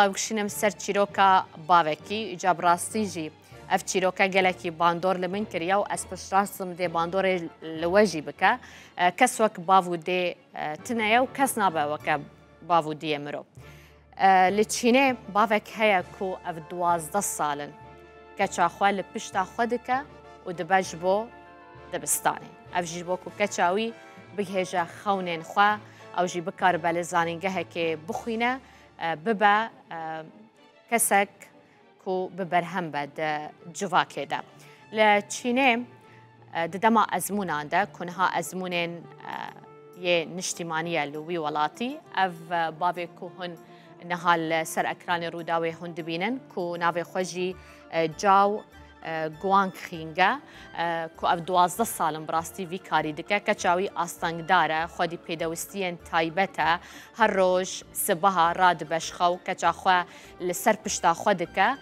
بکشینم سر چیروکا باوکی جاب راستی جی اف چیروکا گلکی باندور لمن کریا و اس پشتراسم دی باندور لوجی بکا کس وک باو دی تنیا و کس نابا وک باو دی مرو لچینه باوک هیا کو اف 12 سالن کچا خوال پشتا خودکا و دبج بو دبستانی اف جی بو کو کچاوی بگهجا خونین خوا او جی بکار بل زانینگه که بخوینه ببا کسک کو ببرهم بد جواکه ده لچینه ددما ازمونان ده کنها ازمونن یه نشتیمانیه لوی ولاتی اف باوی کو هن نهال سر اکران روداوی هن دبینن کو ناوی خوشی جاو گوانگ خینگه کو اف 12 سالم براستی وی کاری دکه کچاوی آستانگداره خودی پیدوستین تایبته هر روز صبح راد بشخو کچاخوا لسر پشتا خودکه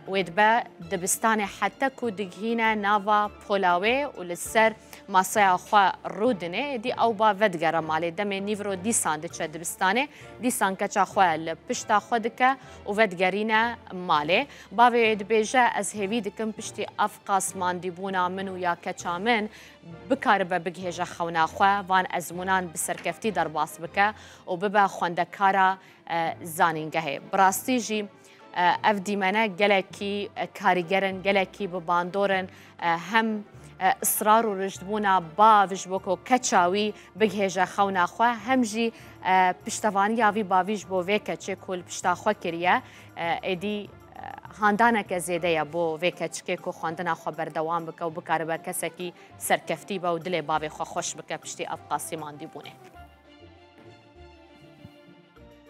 وید با دبستان حتی کو دگهینه ناوا پولاوی و لسر ماسای خوا رودنه دی او با ودگره مالی دمی نیورو دیسان دچه دبستانه دیسان کچاخوا لپشتا خودکه و ودگرینه مالی باوی دبیجه از هیوی دکم پشتی افقاس ماندیبونا منو یا کچامن بکار به بگهجه خونا خوا وان ازمونان بسرکفتی در باس بکه و ببا خوندکارا زانینگه براستی جی اف دیمنه گلکی کاریگرن گلکی بباندورن هم اصرار و رجدبونا باوش بکو کچاوی بگهجه خونا خوا هم جی پشتوانی یاوی باویش بو ویکه چه کل پشتا خوا کریه ایدی هاندانك زيدية بو فيكتشكي كو خواندنا خو بردوام بك و بكار بر كسكي سركفتي با و دلي بابي خو خوش بك بشتي افقاسي ماندي بونه